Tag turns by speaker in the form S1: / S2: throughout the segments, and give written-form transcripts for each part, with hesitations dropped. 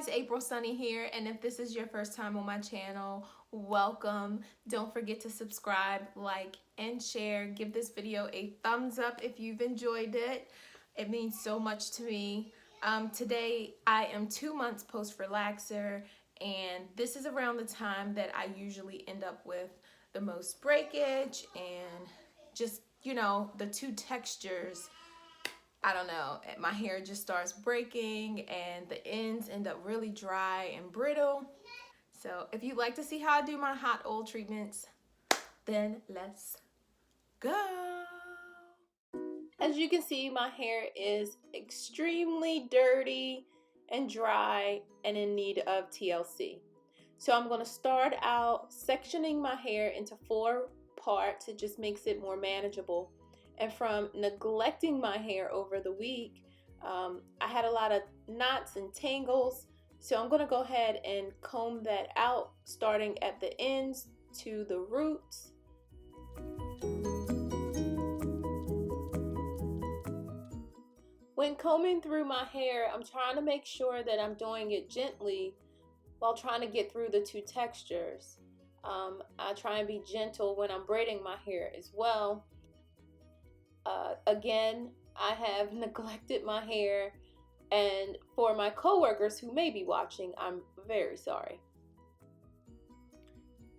S1: guys, April Sunny here, and if this is your first time on my channel, welcome. Don't forget to subscribe, like, and share. Give this video a thumbs up if you've enjoyed it. It means so much to me. Today I am 2 months post relaxer, and this is around the time that I usually end up with the most breakage and just, you know, the two textures. I don't know, my hair just starts breaking and the ends end up really dry and brittle. So if you'd like to see how I do my hot oil treatments, then let's go. As you can see, my hair is extremely dirty and dry and in need of TLC. So I'm going to start out sectioning my hair into 4 parts. It just makes it more manageable. And from neglecting my hair over the week, I had a lot of knots and tangles. So I'm going to go ahead and comb that out, starting at the ends to the roots. When combing through my hair, I'm trying to make sure that I'm doing it gently while trying to get through the 2 textures. I try and be gentle when I'm braiding my hair as well. Again, I have neglected my hair, and for my coworkers who may be watching, I'm very sorry.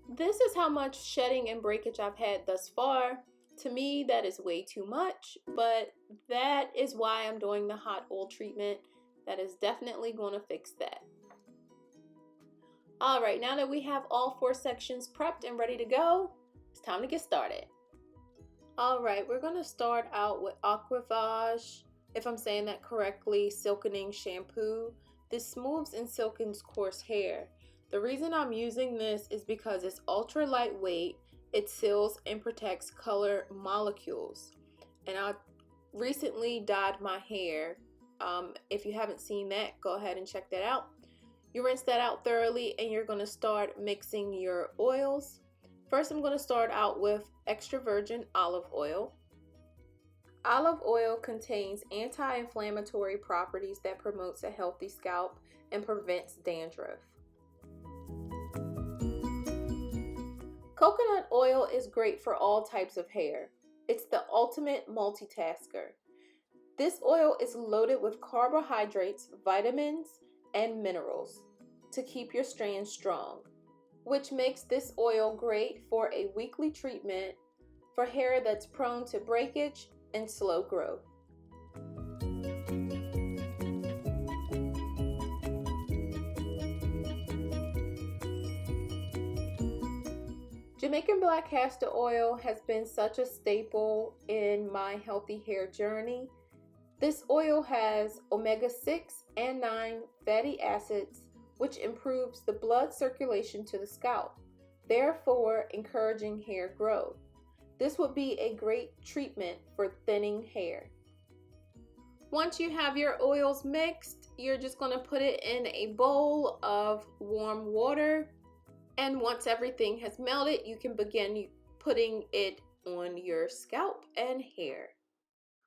S1: This is how much shedding and breakage I've had thus far. To me, that is way too much, but that is why I'm doing the hot oil treatment. That is definitely going to fix that. Alright, now that we have all 4 sections prepped and ready to go, it's time to get started. Alright, we're going to start out with Aquage, if I'm saying that correctly, silkening shampoo. This smooths and silkens coarse hair. The reason I'm using this is because it's ultra lightweight, it seals and protects color molecules. And I recently dyed my hair. If you haven't seen that, go ahead and check that out. You rinse that out thoroughly and you're going to start mixing your oils. First, I'm going to start out with extra virgin olive oil. Olive oil contains anti-inflammatory properties that promotes a healthy scalp and prevents dandruff. Coconut oil is great for all types of hair. It's the ultimate multitasker. This oil is loaded with carbohydrates, vitamins, and minerals to keep your strands strong, which makes this oil great for a weekly treatment for hair that's prone to breakage and slow growth. Jamaican black castor oil has been such a staple in my healthy hair journey. This oil has omega-6 and 9 fatty acids, which improves the blood circulation to the scalp, therefore encouraging hair growth. This would be a great treatment for thinning hair. Once you have your oils mixed, you're just going to put it in a bowl of warm water. And once everything has melted, you can begin putting it on your scalp and hair.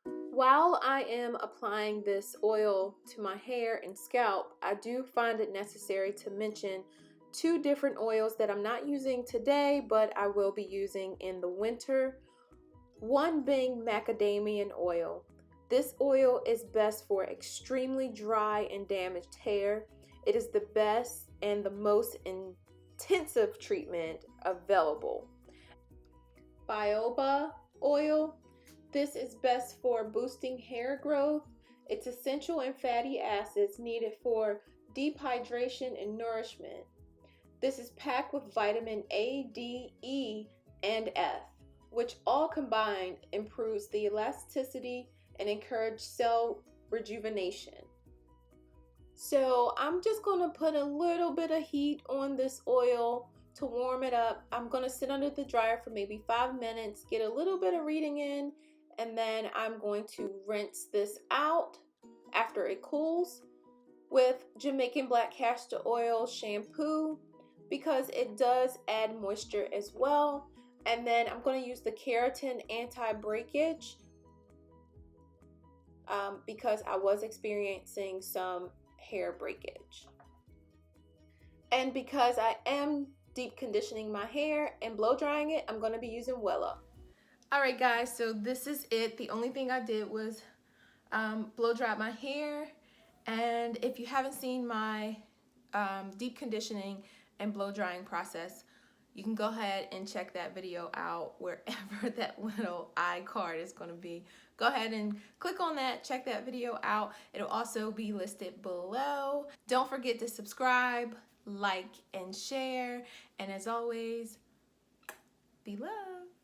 S1: While I am applying this oil to my hair and scalp, I do find it necessary to mention 2 different oils that I'm not using today, but I will be using in the winter. One being macadamia oil. This oil is best for extremely dry and damaged hair. It is the best and the most intensive treatment available. Baobab oil. This is best for boosting hair growth. It's essential in fatty acids needed for deep hydration and nourishment. This is packed with vitamin A, D, E, and F, which all combined improves the elasticity and encourage cell rejuvenation. So I'm just going to put a little bit of heat on this oil to warm it up. I'm going to sit under the dryer for maybe 5 minutes, get a little bit of reading in, and then I'm going to rinse this out after it cools with Jamaican black castor oil shampoo because it does add moisture as well. And then I'm going to use the keratin anti-breakage because I was experiencing some hair breakage. And because I am deep conditioning my hair and blow drying it, I'm going to be using Wella. Alright guys, so this is it. The only thing I did was blow dry my hair. And if you haven't seen my deep conditioning and blow drying process, you can go ahead and check that video out wherever that little iCard is going to be. Go ahead and click on that, check that video out. It'll also be listed below. Don't forget to subscribe, like, and share. And as always, be loved.